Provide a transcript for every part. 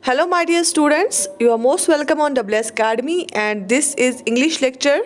Hello, my dear students. You are most welcome on WS Academy, and this is English lecture,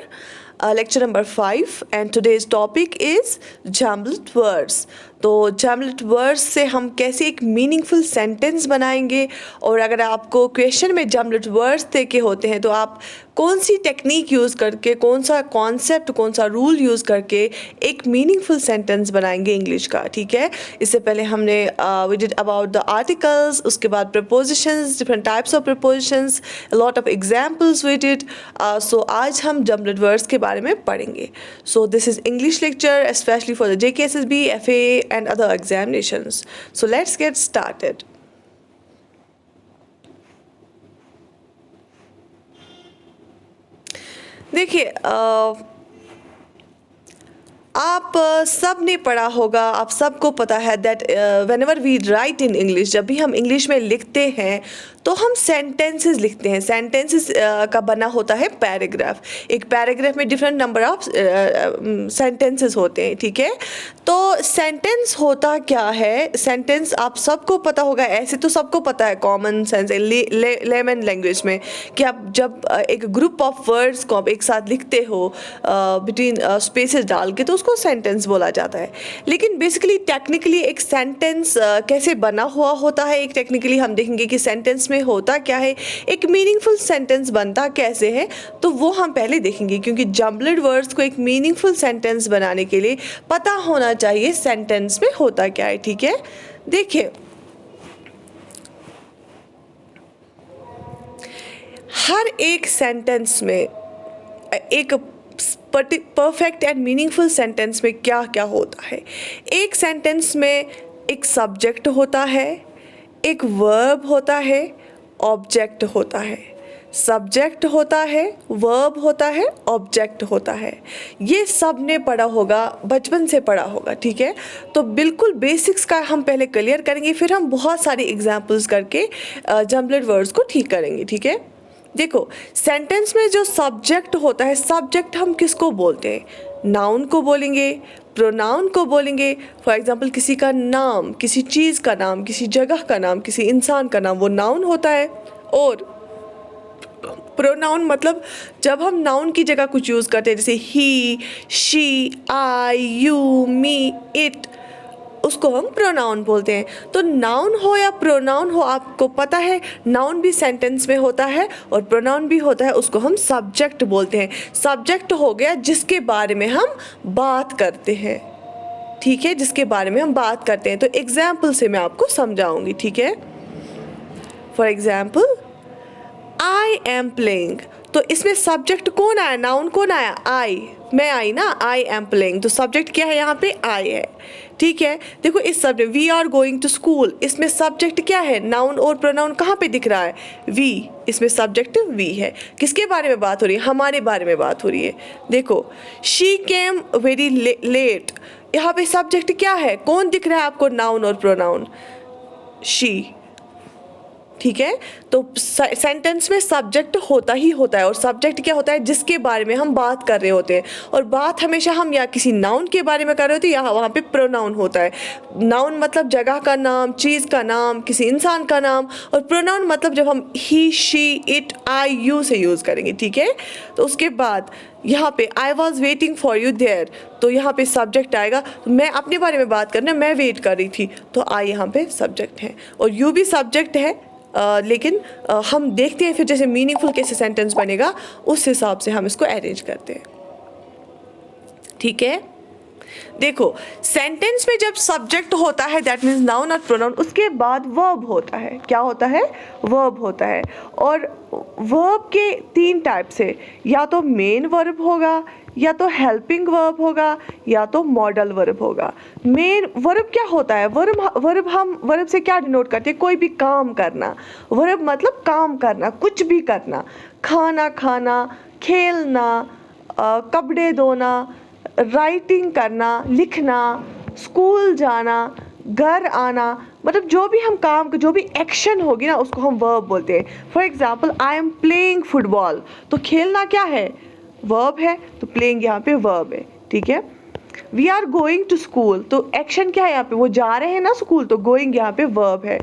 lecture number 5. And today's topic is jumbled words. तो जमलेट words से हम कैसे एक meaningful sentence बनाएंगे, और अगर आपको क्वेश्चन में जमलेट वर्ड्स देके होते हैं तो आप कौन सी टेक्निक यूज़ करके, कौन सा कॉन्सेप्ट, कौन सा रूल यूज़ करके एक मीनिंगफुल सेंटेंस बनाएंगे इंग्लिश का। ठीक है, इससे पहले हमने we did about the articles, उसके बाद prepositions, different types of prepositions, lot of examples we did. So आज हम जमलेट वर्ड्स के बारे में पढ़ेंगे। So this is English lecture specially for the JKSSB, FA and other examinations. So let's get started. देखिए, आप सब ने पढ़ा होगा, आप सबको पता है that whenever we write in English, जब भी हम इंग्लिश में लिखते हैं तो हम सेंटेंसेस लिखते हैं। सेंटेंसेस का बना होता है पैराग्राफ। एक पैराग्राफ में डिफरेंट नंबर ऑफ सेंटेंसेस होते हैं। ठीक है, तो सेंटेंस होता क्या है? सेंटेंस आप सबको पता होगा, ऐसे तो सबको पता है, कॉमन सेंस लेमन लैंग्वेज में, कि आप जब एक ग्रुप ऑफ वर्ड्स को आप एक साथ लिखते हो बिटवीन स्पेसेस डाल के, तो उसको सेंटेंस बोला जाता है। लेकिन बेसिकली टेक्निकली एक सेंटेंस कैसे बना हुआ होता है, एक टेक्निकली हम देखेंगे कि सेंटेंस में होता क्या है, एक मीनिंगफुल सेंटेंस बनता कैसे है, तो वो हम पहले देखेंगे। क्योंकि जम्बल्ड वर्ड्स को एक मीनिंगफुल सेंटेंस बनाने के लिए पता होना चाहिए सेंटेंस में होता क्या है। ठीक है, देखिए, हर एक सेंटेंस में, एक परफेक्ट एंड मीनिंगफुल सेंटेंस में क्या क्या होता है? एक सेंटेंस में एक सब्जेक्ट होता है, एक वर्ब होता है, ऑब्जेक्ट होता है। सब्जेक्ट होता है, वर्ब होता है, ऑब्जेक्ट होता है। ये सब ने पढ़ा होगा, बचपन से पढ़ा होगा। ठीक है, तो बिल्कुल बेसिक्स का हम पहले क्लियर करेंगे, फिर हम बहुत सारी एग्जांपल्स करके जम्बल्ड वर्ड्स को ठीक करेंगे। ठीक है, देखो, सेंटेंस में जो सब्जेक्ट होता है, सब्जेक्ट हम किसको बोलते हैं? नाउन को बोलेंगे, प्रोनाउन को बोलेंगे। फॉर एग्जांपल, किसी का नाम, किसी चीज़ का नाम, किसी जगह का नाम, किसी इंसान का नाम, वो नाउन होता है। और प्रोनाउन मतलब जब हम नाउन की जगह कुछ यूज़ करते हैं, जैसे he, she, I, you, me, it, उसको हम प्रोनाउन बोलते हैं। तो नाउन हो या प्रोनाउन हो, आपको पता है नाउन भी सेंटेंस में होता है और प्रोनाउन भी होता है, उसको हम सब्जेक्ट बोलते हैं। सब्जेक्ट हो गया जिसके बारे में हम बात करते हैं। ठीक है, जिसके बारे में हम बात करते हैं। तो एग्जाम्पल से मैं आपको समझाऊंगी। ठीक है, for example, I am playing, तो इसमें सब्जेक्ट कौन आया? नाउन कौन आया? आई, मैं आई ना, आई एम प्लेइंग, तो सब्जेक्ट क्या है यहाँ पे? आई है। ठीक है, देखो, इस subject we are going to school, इसमें सब्जेक्ट क्या है? नाउन और प्रोनाउन कहाँ पे दिख रहा है? वी, इसमें सब्जेक्ट वी है। किसके बारे में बात हो रही है? हमारे बारे में बात हो रही है। देखो, शी केम वेरी लेट, यहाँ पे सब्जेक्ट क्या है? कौन दिख रहा है आपको? नाउन और प्रोनाउन, शी। ठीक है, तो सेंटेंस में सब्जेक्ट होता ही होता है, और सब्जेक्ट क्या होता है? जिसके बारे में हम बात कर रहे होते हैं। और बात हमेशा हम या किसी नाउन के बारे में कर रहे होते हैं, या वहाँ पे प्रोनाउन होता है। नाउन मतलब जगह का नाम, चीज़ का नाम, किसी इंसान का नाम, और प्रोनाउन मतलब जब हम he, she, it, I, you से यूज़ करेंगे। ठीक है, तो उसके बाद यहाँ पे I was waiting for you there, तो यहाँ पे सब्जेक्ट आएगा। मैं अपने बारे में बात करना, मैं वेट कर रही थी, तो आई यहाँ पे सब्जेक्ट है, और यू भी सब्जेक्ट है। लेकिन हम देखते हैं फिर जैसे मीनिंगफुल कैसे सेंटेंस बनेगा, उस हिसाब से हम इसको अरेंज करते हैं। ठीक है, देखो, सेंटेंस में जब सब्जेक्ट होता है, दैट मीन्स नाउन और प्रोनाउन, उसके बाद वर्ब होता है। क्या होता है? वर्ब होता है। और वर्ब के 3 टाइप्स है, या तो मेन वर्ब होगा, या तो हेल्पिंग वर्ब होगा, या तो मॉडल वर्ब होगा। मेन वर्ब क्या होता है? हम वर्ब से क्या डिनोट करते हैं? कोई भी काम करना। वर्ब मतलब काम करना, कुछ भी करना, खाना खाना, खेलना, कपड़े धोना, राइटिंग करना, लिखना, स्कूल जाना, घर आना, मतलब जो भी हम काम, जो भी एक्शन होगी ना, उसको हम वर्ब बोलते हैं। For example, I am playing football, तो खेलना क्या है? वर्ब है, तो प्लेइंग यहाँ पे वर्ब है। ठीक है, we are going to school, तो एक्शन क्या है यहाँ पे, वो जा रहे हैं ना स्कूल, तो गोइंग यहाँ पे वर्ब है।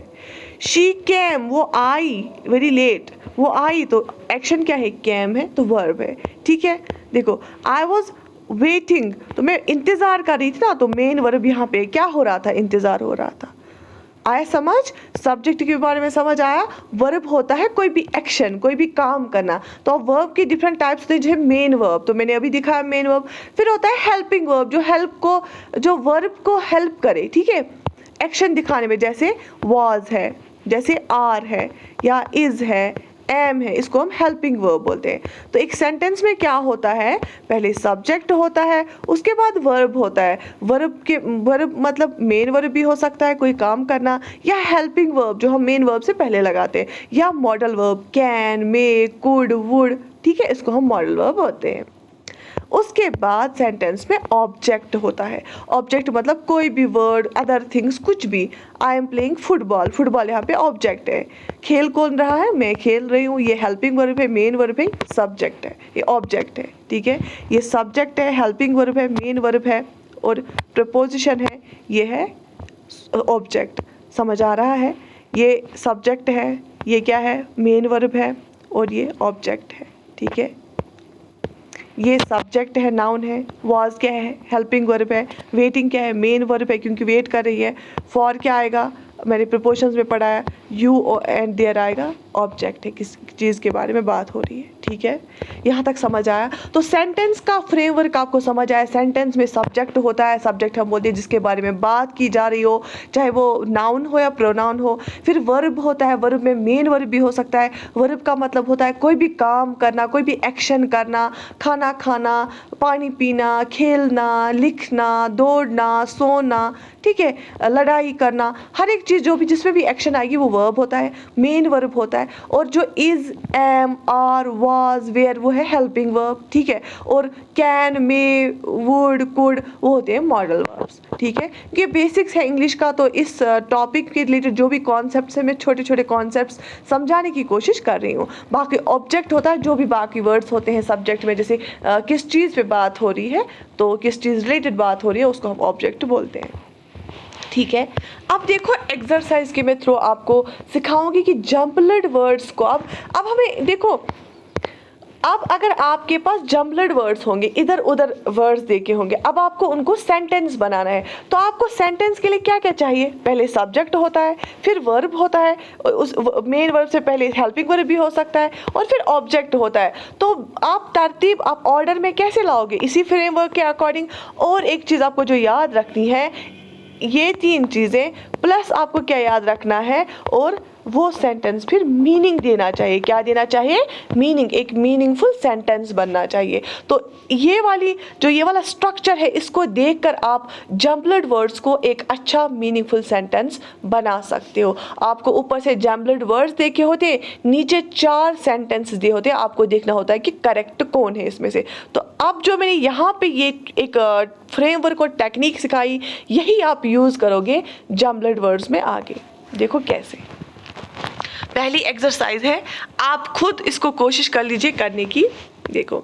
शी केम, वो आई वेरी लेट, वो आई, तो एक्शन क्या है, केम है, तो वर्ब है। ठीक है, देखो आई वॉज वेटिंग, तो मैं इंतज़ार कर रही थी ना, तो मेन वर्ब यहाँ पे क्या हो रहा था, इंतज़ार हो रहा था। आया समझ, सब्जेक्ट के बारे में समझ आया। वर्ब होता है कोई भी एक्शन, कोई भी काम करना, तो अब वर्ब की डिफरेंट टाइप्स होते हैं, जैसे मेन वर्ब, तो मैंने अभी दिखाया मेन वर्ब। फिर होता है हेल्पिंग वर्ब, जो हेल्प को, जो वर्ब को हेल्प करे, ठीक है, एक्शन दिखाने में, जैसे वॉज है, जैसे आर है, या इज है, एम है, इसको हम हेल्पिंग वर्ब बोलते हैं। तो एक सेंटेंस में क्या होता है, पहले सब्जेक्ट होता है, उसके बाद वर्ब होता है। वर्ब मतलब मेन वर्ब भी हो सकता है, कोई काम करना, या हेल्पिंग वर्ब जो हम मेन वर्ब से पहले लगाते हैं, या modal verb can, may, could, would, ठीक है, इसको हम मॉडल वर्ब बोलते हैं। उसके बाद सेंटेंस में ऑब्जेक्ट होता है। ऑब्जेक्ट मतलब कोई भी वर्ड, अदर थिंग्स, कुछ भी। I am playing football, football यहाँ पे ऑब्जेक्ट है। खेल कौन रहा है, मैं खेल रही हूँ, ये हेल्पिंग वर्ब है, मेन वर्ब है, सब्जेक्ट है, ये ऑब्जेक्ट है। ठीक है, ये सब्जेक्ट है, हेल्पिंग वर्ब है, मेन वर्ब है, और प्रपोजिशन है, ये है ऑब्जेक्ट। समझ आ रहा है, ये सब्जेक्ट है, ये क्या है, मेन वर्ब है, और ये ऑब्जेक्ट है। ठीक है, ये सब्जेक्ट है, नाउन है, वॉज क्या है, हेल्पिंग वर्ब है, वेटिंग क्या है, मेन वर्ब है क्योंकि वेट कर रही है, फॉर क्या आएगा, मैंने प्रिपोजिशंस में पढ़ा है, यू एंड देयर आएगा, ऑब्जेक्ट है, किस चीज़ के बारे में बात हो रही है। ठीक है, यहाँ तक समझ आया। तो सेंटेंस का फ्रेमवर्क आपको समझ आया। सेंटेंस में सब्जेक्ट होता है, सब्जेक्ट हम बोलते हैं जिसके बारे में बात की जा रही हो, चाहे वो नाउन हो या प्रोनाउन हो। फिर वर्ब होता है, वर्ब में मेन वर्ब भी हो सकता है। वर्ब का मतलब होता है कोई भी काम करना, कोई भी एक्शन करना, खाना खाना, पानी पीना, खेलना, लिखना, दौड़ना, सोना, ठीक है, लड़ाई करना, हर एक चीज़ जो भी जिसमें भी एक्शन आएगी वो वर्ब होता है, मेन वर्ब होता है। और जो is, am, are, was, were, वो है हेल्पिंग वर्ब। ठीक है, और कैन, मे, वुड, कुड, वो होते हैं मॉडल वर्ब्स। ठीक है, ये बेसिक्स है इंग्लिश का। तो इस टॉपिक के रिलेटेड जो भी कॉन्सेप्ट्स हैं, मैं छोटे छोटे कॉन्सेप्ट्स समझाने की कोशिश कर रही हूँ। बाकी ऑब्जेक्ट होता है जो भी बाकी वर्ड्स होते हैं सब्जेक्ट में, जैसे किस चीज़ पे बात हो रही है, तो किस चीज़ रिलेटेड बात हो रही है, उसको हम ऑब्जेक्ट बोलते हैं। ठीक है, अब देखो एक्सरसाइज के मैं थ्रू आपको सिखाऊंगी कि जम्पल्ड वर्ड्स को अब हमें देखो, अब अगर आपके पास जम्पल्ड वर्ड्स होंगे, इधर उधर वर्ड्स देखे होंगे, अब आपको उनको सेंटेंस बनाना है। तो आपको सेंटेंस के लिए क्या क्या चाहिए, पहले सब्जेक्ट होता है, फिर वर्ब होता है, उस मेन वर्ब से पहले हेल्पिंग वर्ब भी हो सकता है, और फिर ऑब्जेक्ट होता है। तो आप तरतीब, आप ऑर्डर में कैसे लाओगे, इसी फ्रेमवर्क के अकॉर्डिंग। और एक चीज़ आपको जो याद रखनी है, ये तीन चीज़ें प्लस आपको क्या याद रखना है, और वो सेंटेंस फिर मीनिंग देना चाहिए। क्या देना चाहिए, मीनिंग, एक मीनिंगफुल सेंटेंस बनना चाहिए। तो ये वाला स्ट्रक्चर है, इसको देखकर आप जम्पल्ड वर्ड्स को एक अच्छा मीनिंगफुल सेंटेंस बना सकते हो। आपको ऊपर से जम्पल्ड वर्ड्स देखे होते, नीचे 4 सेंटेंस दिए होते, आपको देखना होता है कि करेक्ट कौन है इसमें से। तो अब जो मैंने यहाँ पे ये एक फ्रेमवर्क और टेक्निक सिखाई, यही आप यूज़ करोगे जम्पल्ड वर्ड्स में आगे। देखो कैसे। पहली एक्सरसाइज है, आप खुद इसको कोशिश कर लीजिए करने की। देखो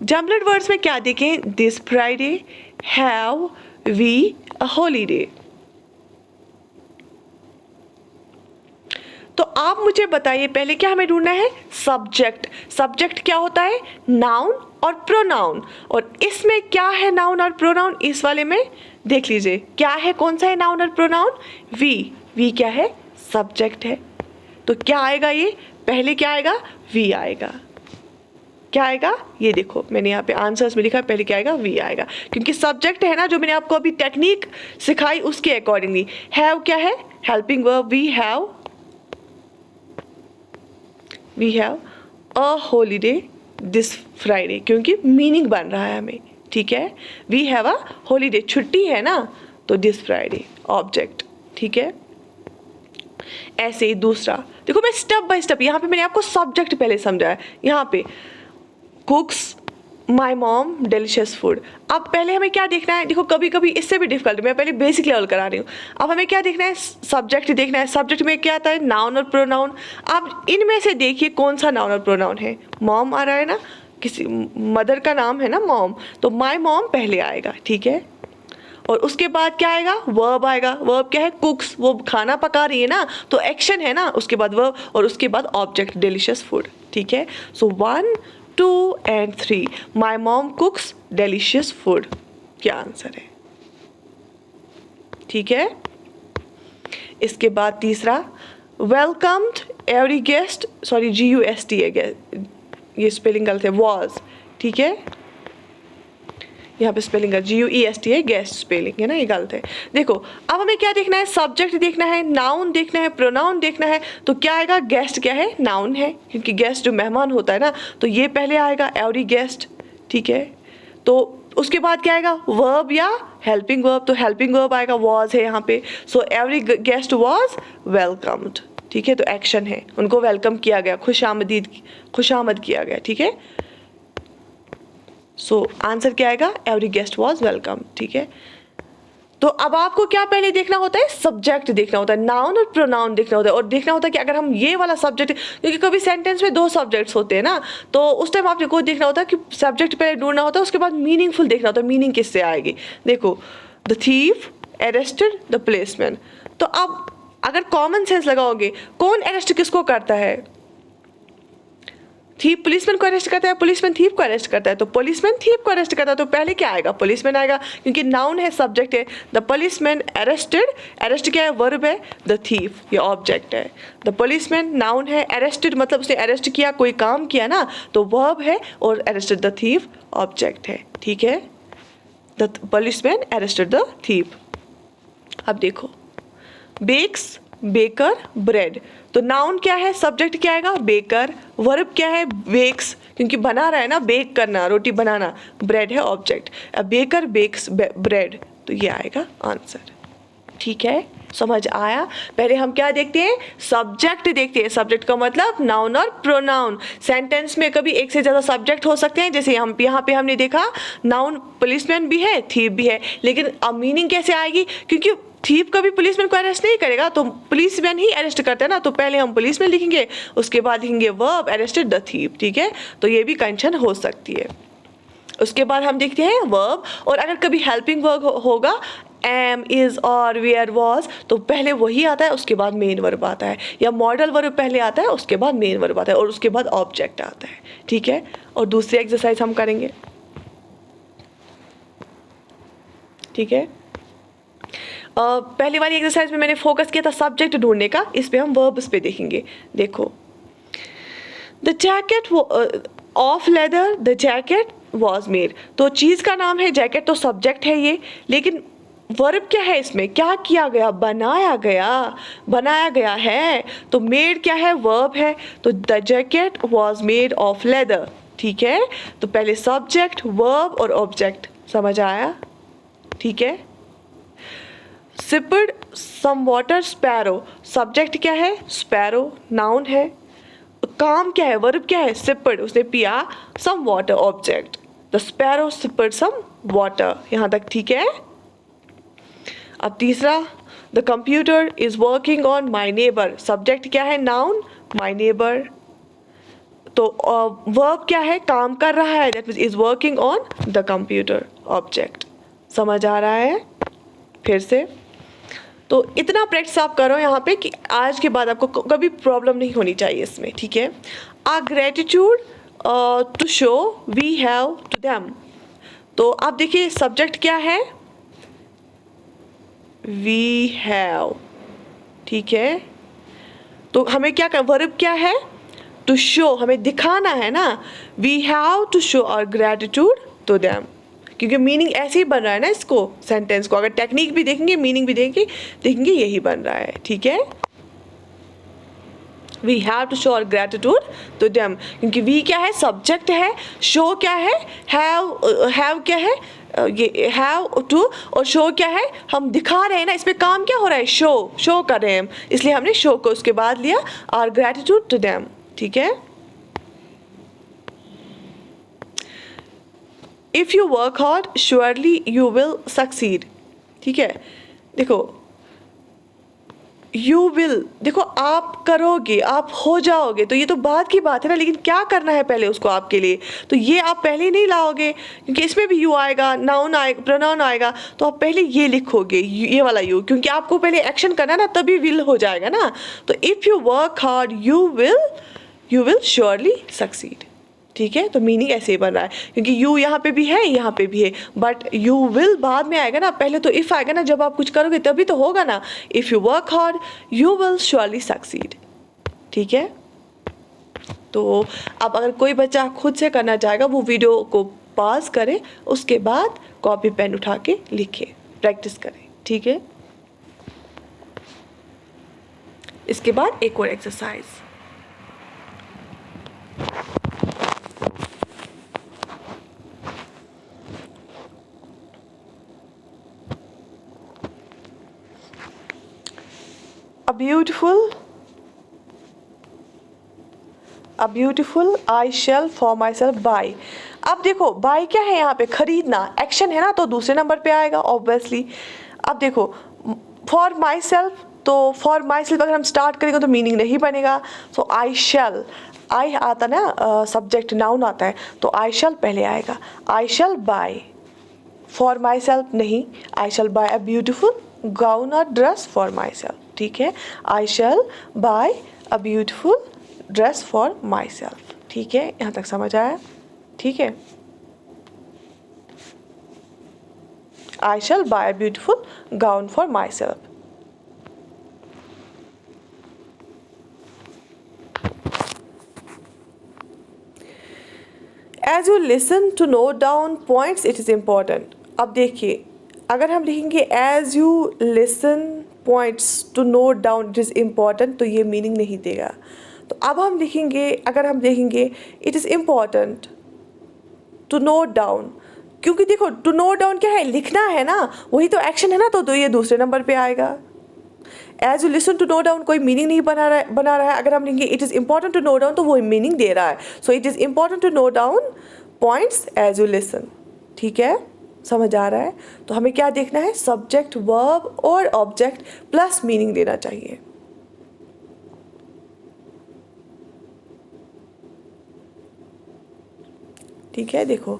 जम्पल्ड वर्ड्स में क्या देखें, this Friday, have we a holiday. तो आप मुझे बताइए पहले क्या हमें ढूंढना है, सब्जेक्ट। सब्जेक्ट क्या होता है, नाउन और प्रोनाउन। और इसमें क्या है नाउन और प्रोनाउन, इस वाले में देख लीजिए क्या है, कौन सा है नाउन और प्रोनाउन, वी क्या है, सब्जेक्ट है। तो क्या आएगा, ये पहले क्या आएगा, वी आएगा। क्या आएगा, ये देखो मैंने यहाँ पे आंसर्स में लिखा है, पहले क्या आएगा, वी आएगा, क्योंकि सब्जेक्ट है ना, जो मैंने आपको अभी टेक्निक सिखाई उसके अकॉर्डिंगली। हैव क्या है, helping verb, we have a holiday this Friday, क्योंकि मीनिंग बन रहा है हमें। ठीक है, वी हैव अ हॉलीडे, छुट्टी है ना, तो दिस फ्राइडे ऑब्जेक्ट। ठीक है, ऐसे ही दूसरा देखो, मैं स्टेप बाय स्टेप, यहाँ पे मैंने आपको सब्जेक्ट पहले समझाया। यहाँ पे कुक्स माई मॉम डिलीशियस फूड। अब पहले हमें क्या देखना है, देखो कभी कभी इससे भी डिफिकल्ट, मैं पहले बेसिक लेवल करा रही हूँ। अब हमें क्या देखना है, सब्जेक्ट देखना है। सब्जेक्ट में क्या आता है, नाउन और प्रोनाउन। आप इनमें से देखिए कौन सा नाउन और प्रोनाउन है। मॉम आ रहा है ना, किसी मदर का नाम है ना मॉम, तो माई मॉम पहले आएगा। ठीक है, और उसके बाद क्या आएगा, वर्ब आएगा। वर्ब क्या है, कुक्स, वो खाना पका रही है ना, तो एक्शन है ना, उसके बाद वर्ब, और उसके बाद ऑब्जेक्ट डिलीशियस फूड। ठीक है, सो 1 2 and 3 my mom कुक्स delicious food, क्या आंसर है? ठीक है, इसके बाद तीसरा, welcomed every guest, sorry GUST है, ये स्पेलिंग गलत है, वॉज। ठीक है, यहाँ पे स्पेलिंग है GUEST है, गेस्ट स्पेलिंग है ना, ये गलत है। देखो अब हमें क्या देखना है, सब्जेक्ट देखना है, नाउन देखना है, प्रोनाउन देखना है। तो क्या आएगा, गेस्ट क्या है, नाउन है, क्योंकि गेस्ट जो मेहमान होता है ना, तो ये पहले आएगा, एवरी गेस्ट। ठीक है, तो उसके बाद क्या आएगा, वर्ब या हेल्पिंग वर्ब, तो हेल्पिंग वर्ब आएगा, वॉज है यहाँ पे। So every guest was welcomed. ठीक है, तो एक्शन है, उनको वेलकम किया गया, खुशामद किया गया। ठीक है, सो आंसर क्या आएगा, एवरी गेस्ट वॉज वेलकम। ठीक है, तो अब आपको क्या पहले देखना होता है, सब्जेक्ट देखना होता है, नाउन और प्रोनाउन देखना होता है, और देखना होता है कि अगर हम ये वाला सब्जेक्ट, क्योंकि कभी सेंटेंस में 2 सब्जेक्ट्स होते हैं ना, तो उस टाइम आपको देखना होता है कि सब्जेक्ट पहले ढूंढना होता है, उसके बाद मीनिंगफुल देखना होता है, मीनिंग किससे आएगी। देखो, the thief arrested the policeman, तो अब अगर कॉमन सेंस लगाओगे, कौन अरेस्ट किसको करता है, थीप पुलिसमैन को अरेस्ट करता है, पुलिसमैन थीप को अरेस्ट करता है, तो पुलिसमैन थीप को अरेस्ट करता है, तो पहले क्या आएगा, पुलिसमैन आएगा, क्योंकि नाउन है, सब्जेक्ट है। द पुलिसमैन अरेस्टेड, अरेस्ट क्या है, वर्ब है, द थीफ ये ऑब्जेक्ट है। द पुलिसमैन नाउन है, अरेस्टेड मतलब उसने अरेस्ट किया, कोई काम किया ना, तो वर्ब है, और अरेस्टेड द थीफ ऑब्जेक्ट है। ठीक है, the policeman arrested the thief. अब देखो, बेक्स, बेकर, ब्रेड, तो नाउन क्या है, सब्जेक्ट क्या आएगा, बेकर, वर्ब क्या है, बेक्स, क्योंकि बना रहा है ना, बेक करना, रोटी बनाना, ब्रेड है ऑब्जेक्ट, बेकर बेक्स ब्रेड, तो ये आएगा आंसर। ठीक है, समझ आया? पहले हम क्या देखते हैं, सब्जेक्ट देखते हैं, सब्जेक्ट का मतलब नाउन और प्रोनाउन। सेंटेंस में कभी एक से ज़्यादा सब्जेक्ट हो सकते हैं, जैसे हम यहाँ पे हमने देखा नाउन पुलिसमैन भी है, थीफ भी है, लेकिन अब मीनिंग कैसे आएगी, क्योंकि थीप कभी पुलिसमैन को अरेस्ट नहीं करेगा, तो पुलिसमैन ही अरेस्ट करता है ना, तो पहले हम पुलिसमैन लिखेंगे, उसके बाद लिखेंगे वर्ब अरेस्टेड द थीप। ठीक है, तो ये भी कंडीशन हो सकती है। उसके बाद हम देखते हैं वर्ब, और अगर कभी हेल्पिंग वर्ब होगा, एम, इज, और, वेयर, वॉज, तो पहले वही आता है, उसके बाद मेन वर्ब आता है, या मॉडल वर्ब पहले आता है, उसके बाद मेन वर्ब आता है, और उसके बाद ऑब्जेक्ट आता है। ठीक है, और दूसरी एक्सरसाइज हम करेंगे। ठीक है, पहली वाली एक्सरसाइज में मैंने फोकस किया था सब्जेक्ट ढूंढने का, इस पे हम वर्ब्स पे देखेंगे। देखो, the jacket of leather, the jacket was made, तो चीज़ का नाम है, जैकेट तो सब्जेक्ट है ये, लेकिन वर्ब क्या है इसमें, क्या किया गया, बनाया गया है, तो मेड क्या है, वर्ब है, तो the jacket was made of leather. ठीक है, तो पहले सब्जेक्ट, वर्ब और ऑब्जेक्ट, समझ आया? ठीक है, सिपर्ड सम वाटर स्पैरो, सब्जेक्ट क्या है, स्पैरो नाउन है, काम क्या है, वर्ब क्या है, सिपर्ड, उसने पिया, some water object, the sparrow sipped some water, यहाँ तक ठीक है। अब तीसरा, the computer is working on my neighbour, subject क्या है, नाउन, माई नेबर, तो वर्ब क्या है, काम कर रहा है, that means is working on the computer, object. समझ आ रहा है? फिर से, तो इतना प्रैक्टिस आप करो यहाँ पे कि आज के बाद आपको कभी प्रॉब्लम नहीं होनी चाहिए इसमें। ठीक है, a gratitude to show we have to them, तो आप देखिए सब्जेक्ट क्या है, वी हैव। ठीक है, तो हमें क्या कर, वर्ब क्या है, टू शो, हमें दिखाना है ना, we have to show our gratitude to them, क्योंकि मीनिंग ऐसे ही बन रहा है ना, इसको सेंटेंस को अगर टेक्निक भी देखेंगे, मीनिंग भी देखेंगे यही बन रहा है। ठीक है, we have to show our gratitude to them, क्योंकि वी क्या है, सब्जेक्ट है, शो क्या है, हैव क्या है, ये हैव टू, और शो क्या है, हम दिखा रहे हैं ना, इसमें काम क्या हो रहा है, शो कर रहे हैं हम, इसलिए हमने शो को उसके बाद लिया, आवर ग्रेटिट्यूड टू देम। ठीक है, if you work hard surely you will succeed. ठीक है, देखो यू विल, देखो आप करोगे, आप हो जाओगे, तो ये तो बाद की बात है ना, लेकिन क्या करना है पहले उसको आपके लिए, तो ये आप पहले ही नहीं लाओगे, क्योंकि इसमें भी यू आएगा, नाउन आएगा, प्रोनाउन आएगा, तो आप पहले ये लिखोगे, ये वाला यू, क्योंकि आपको पहले एक्शन करना ना, तभी विल हो जाएगा ना। तो if you work hard you will surely succeed. ठीक है, तो मीनिंग ऐसे ही बन रहा है, क्योंकि यू यहाँ पे भी है, यहाँ पे भी है, बट यू विल बाद में आएगा ना, पहले तो इफ़ आएगा ना, जब आप कुछ करोगे तभी तो होगा ना। If you work hard you will surely succeed. ठीक है, तो अब अगर कोई बच्चा खुद से करना चाहेगा, वो वीडियो को पॉज करे, उसके बाद कॉपी पेन उठा के लिखे, प्रैक्टिस करें। ठीक है, इसके बाद एक और exercise. A beautiful I shall for myself buy। अब देखो बाय क्या है यहाँ पे, खरीदना, एक्शन है ना, तो दूसरे नंबर पे आएगा ऑब्वियसली। अब देखो फॉर माई सेल्फ, तो फॉर माई सेल्फ अगर हम स्टार्ट करेंगे तो मीनिंग नहीं बनेगा। सो आई शैल, आई आता ना सब्जेक्ट नाउन आता है, तो आई शैल पहले आएगा। I shall buy, for myself नहीं, I shall buy a beautiful gown और ड्रेस फॉर माई सेल्फ। ठीक है, I shall buy a beautiful dress for myself. ठीक है, यहाँ तक समझ आया? ठीक है, I shall buy a beautiful gown for myself. As you listen to note down points it is important. अब देखिए, अगर हम लिखेंगे as you listen points to note down it is important, तो ये मीनिंग नहीं देगा। तो अब हम लिखेंगे, अगर हम देखेंगे it is important to note down, क्योंकि देखो टू नोट डाउन क्या है, लिखना है ना, वही तो एक्शन है ना, तो ये दूसरे नंबर पे आएगा। As you listen to note down कोई मीनिंग नहीं बना रहा है। अगर हम लिखेंगे it is important to note down, तो वो मीनिंग दे रहा है। So it is important to note down points as you listen. ठीक है, समझ आ रहा है? तो हमें क्या देखना है, सब्जेक्ट, वर्ब और ऑब्जेक्ट प्लस मीनिंग देना चाहिए। ठीक है, देखो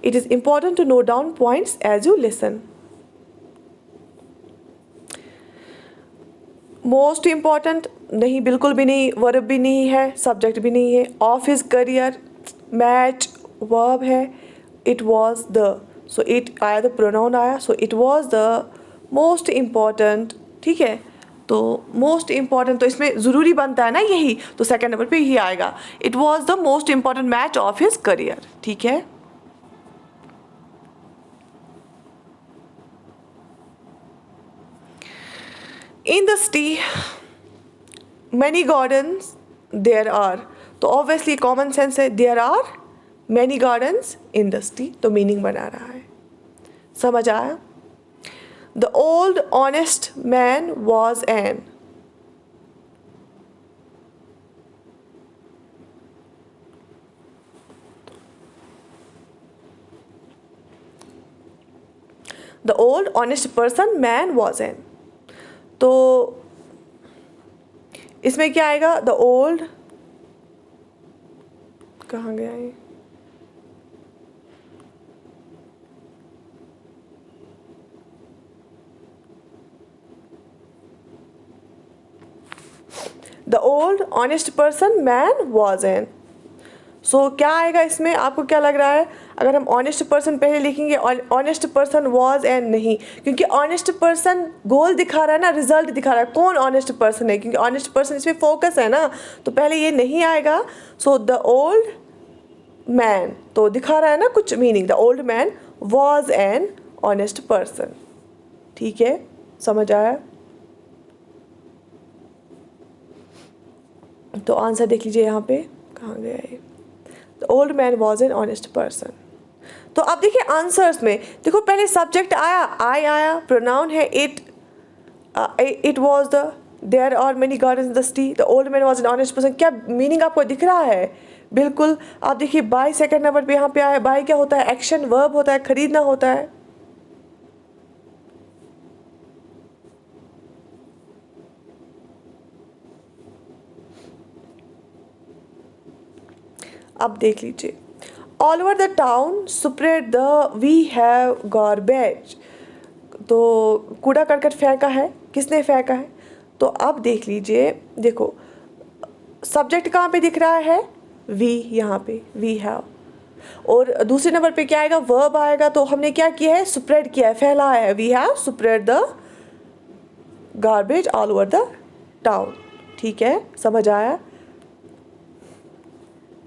it is important to note down points as you listen. Most important नहीं, बिल्कुल भी नहीं, वर्ब भी नहीं है, सब्जेक्ट भी नहीं है। Of his career, match verb है, it was the, so it आया, द प्रोनाउन आया, so it was the most important. ठीक है, तो मोस्ट इम्पॉर्टेंट तो इसमें ज़रूरी बनता है ना यही, तो सेकंड नंबर पे यही आएगा, it was the most important match of his career. ठीक है, in the city many gardens there are, तो ऑब्वियसली कॉमन सेंस है, there are many gardens in the city, तो मीनिंग बना रहा है। समझ आया? The old honest man was an, the old honest person man was an, तो इसमें क्या आएगा, द ओल्ड, कहाँ गया है, the old honest person man was N. सो क्या आएगा इसमें, आपको क्या लग रहा है? अगर हम ऑनेस्ट पर्सन पहले लिखेंगे, ऑनेस्ट पर्सन वॉज एंड नहीं, क्योंकि ऑनेस्ट पर्सन गोल दिखा रहा है ना, रिजल्ट दिखा रहा है, कौन ऑनेस्ट पर्सन है, क्योंकि ऑनेस्ट पर्सन इसमें फोकस है ना, तो पहले ये नहीं आएगा। सो द ओल्ड मैन तो दिखा रहा है ना कुछ meaning, the old man was an honest person. ठीक है, समझ आया? तो आंसर देख लीजिए यहाँ पे, कहाँ गया है, the old man was an honest person. तो अब देखिए आंसर्स में, देखो पहले सब्जेक्ट आया, आई आया, प्रोनाउन है it, it was the, there are many gardens in the city, the old man was an honest person. क्या मीनिंग आपको दिख रहा है? बिल्कुल। आप देखिए बाय सेकंड नंबर पे यहाँ पे आया, बाय क्या होता है, एक्शन, वर्ब होता है, खरीदना होता है। अब देख लीजिए, all over the town spread the we have garbage, तो कूड़ा करकट फेंका है, किसने फेंका है? तो अब देख लीजिए, देखो सब्जेक्ट कहाँ पे दिख रहा है? वी, यहाँ पे वी हैव, और दूसरे नंबर पे क्या आएगा? वर्ब आएगा। तो हमने क्या किया है? स्प्रेड किया है, फैलाया है। We have spread the garbage all over the town. ठीक है, समझ आया?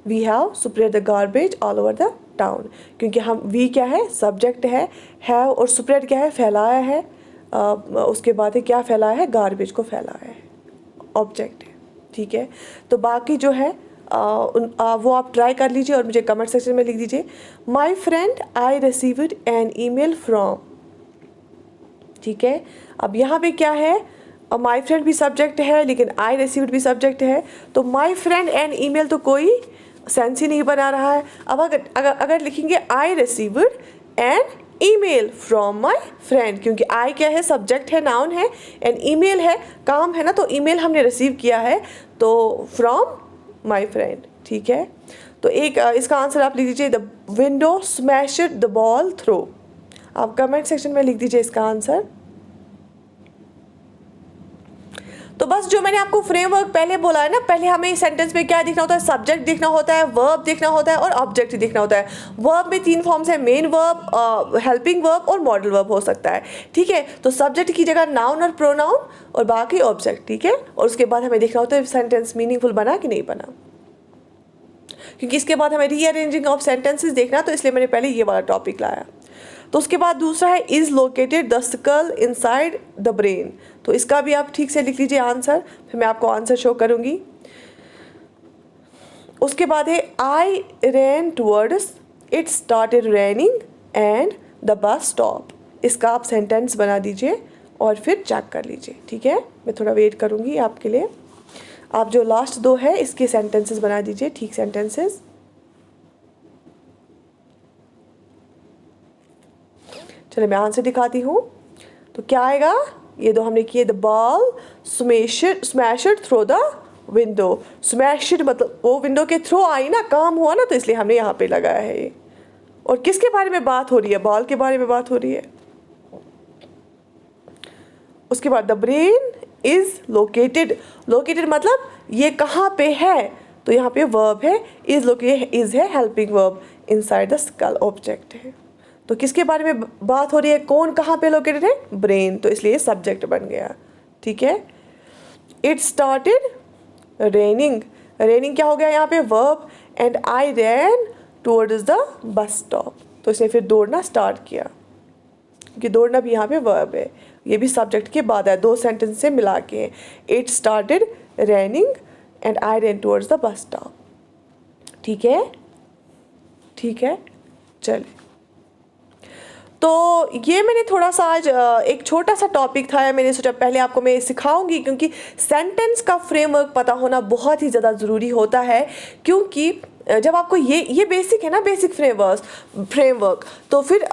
We have spread the garbage all over the town, क्योंकि हम वी क्या है? सब्जेक्ट है, हैव, और स्प्रेड क्या है? फैलाया है। उसके बाद है क्या फैलाया है? गार्बेज को फैलाया है, ऑब्जेक्ट है। ठीक है, तो बाकी जो है वो आप ट्राई कर लीजिए और मुझे कमेंट सेक्शन में लिख दीजिए। My friend I received an email from. ठीक है, अब यहाँ पे क्या है? माई फ्रेंड भी सब्जेक्ट है, लेकिन आई रिसीव्ड भी सब्जेक्ट है, तो माई फ्रेंड एन ईमेल तो कोई सेंस ही नहीं बना रहा है। अब अगर लिखेंगे I received an email from my friend, क्योंकि आई क्या है? सब्जेक्ट है, नाउन है, एंड ईमेल है, काम है ना, तो ईमेल हमने रिसीव किया है, तो फ्रॉम माई फ्रेंड। ठीक है, तो एक इसका आंसर आप लिख दीजिए, the window smashed the ball throw. आप कमेंट सेक्शन में लिख दीजिए इसका आंसर। तो बस जो मैंने आपको फ्रेमवर्क पहले बोला है ना, पहले हमें सेंटेंस में क्या दिखना होता है? सब्जेक्ट दिखना होता है, वर्ब दिखना होता है, और ऑब्जेक्ट दिखना होता है। वर्ब में 3 फॉर्म्स है, मेन वर्ब, हेल्पिंग वर्ब और मॉडल वर्ब हो सकता है। ठीक है, तो सब्जेक्ट की जगह नाउन और प्रोनाउन और बाकी ऑब्जेक्ट। ठीक है, और उसके बाद हमें देखना होता है सेंटेंस मीनिंगफुल बना कि नहीं बना, क्योंकि इसके बाद हमें रीअरेंजिंग ऑफ सेंटेंसेस देखना, तो इसलिए मैंने पहले ये वाला टॉपिक लाया। तो उसके बाद दूसरा है is located the skull inside the brain, तो इसका भी आप ठीक से लिख लीजिए आंसर, फिर मैं आपको आंसर शो करूंगी। उसके बाद है I ran towards it started raining and the bus stop, इसका आप सेंटेंस बना दीजिए और फिर चेक कर लीजिए। ठीक है, मैं थोड़ा वेट करूंगी आपके लिए। आप जो लास्ट 2 है इसके सेंटेंसेस बना दीजिए, ठीक सेंटेंसेस। चलिए मैं आंसर दिखाती हूँ, तो क्या आएगा? ये 2 हमने किए, the ball smashed through the window. Smashed मतलब वो विंडो के थ्रू आई ना, काम हुआ ना, तो इसलिए हमने यहाँ पे लगाया है ये। और किसके बारे में बात हो रही है? बॉल के बारे में बात हो रही है। उसके बाद the brain is located, located मतलब ये कहाँ पे है, तो यहाँ पे वर्ब है, इज लोकेटेड, इज है helping verb, inside the skull object है। तो किसके बारे में बात हो रही है? कौन कहाँ पे लोकेटेड है? ब्रेन, तो इसलिए सब्जेक्ट बन गया। ठीक है, इट स्टार्टेड रेनिंग, रेनिंग क्या हो गया यहाँ पे? Verb, and I ran towards the bus stop, तो इसने फिर दौड़ना स्टार्ट किया, क्योंकि दौड़ना भी यहाँ पे वर्ब है, ये भी सब्जेक्ट के बाद है, 2 सेंटेंस से मिला के। It started raining and I ran towards the bus stop. ठीक है, ठीक है, चलिए। तो ये मैंने थोड़ा सा आज एक छोटा सा टॉपिक था, मैंने सोचा पहले आपको मैं सिखाऊंगी, क्योंकि सेंटेंस का फ्रेमवर्क पता होना बहुत ही ज़्यादा ज़रूरी होता है, क्योंकि जब आपको ये बेसिक है ना, बेसिक फ्रेमवर्क, तो फिर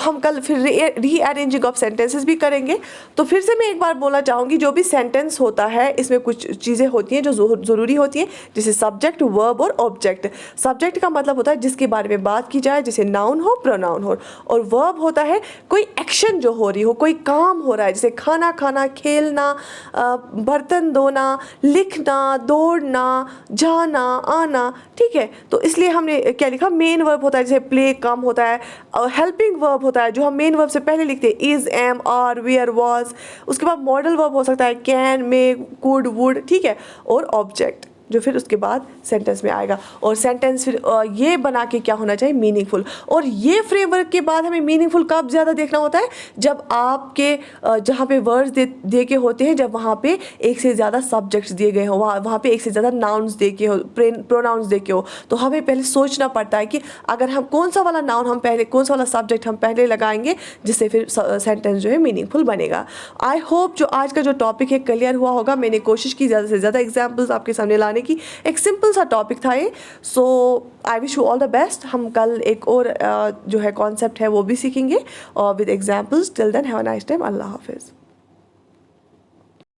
हम कल फिर रीअरेंजिंग ऑफ सेंटेंसेस भी करेंगे। तो फिर से मैं एक बार बोलना चाहूँगी, जो भी सेंटेंस होता है इसमें कुछ चीज़ें होती हैं जो ज़रूरी होती हैं, जैसे सब्जेक्ट, वर्ब और ऑब्जेक्ट। सब्जेक्ट का मतलब होता है जिसके बारे में बात की जाए, जैसे नाउन हो, प्रोनाउन हो, और वर्ब होता है कोई एक्शन जो हो रही हो, कोई काम हो रहा है, जैसे खाना खाना, खेलना, बर्तन धोना, लिखना, दौड़ना, जाना, आना। ठीक है, तो इसलिए हमने क्या लिखा? मेन वर्ब होता है, जैसे प्ले, काम होता है, और हेल्पिंग वर्ब होता है जो हम मेन वर्ब से पहले लिखते हैं, is, am, are, were, was. उसके बाद मॉडल वर्ब हो सकता है, कैन, मे, कुड, वुड। ठीक है, और ऑब्जेक्ट जो फिर उसके बाद सेंटेंस में आएगा, और सेंटेंस फिर ये बना के क्या होना चाहिए? मीनिंगफुल। और ये फ्रेमवर्क के बाद हमें मीनिंगफुल कब ज़्यादा देखना होता है? जब आपके जहाँ पे वर्ड्स दे के होते हैं, जब वहाँ पे एक से ज़्यादा सब्जेक्ट्स दिए गए हो, वहाँ पे एक से ज़्यादा नाउन्स दे के हो, प्रोनाउंस दे के हो, तो हमें पहले सोचना पड़ता है कि अगर हम कौन सा वाला नाउन हम पहले, कौन सा वाला सब्जेक्ट हम पहले लगाएंगे, जिससे फिर सेंटेंस जो है मीनिंगफुल बनेगा। आई होप जो आज का जो टॉपिक है क्लियर हुआ होगा। मैंने कोशिश की ज़्यादा से ज़्यादा एग्जाम्पल्स आपके सामने लाने की, एक सिंपल सा टॉपिक था ये। So I wish you all the best. हम कल एक और जो है कॉन्सेप्ट है वो भी सीखेंगे और with examples. Till then have a nice time. अल्लाह हाफिज़।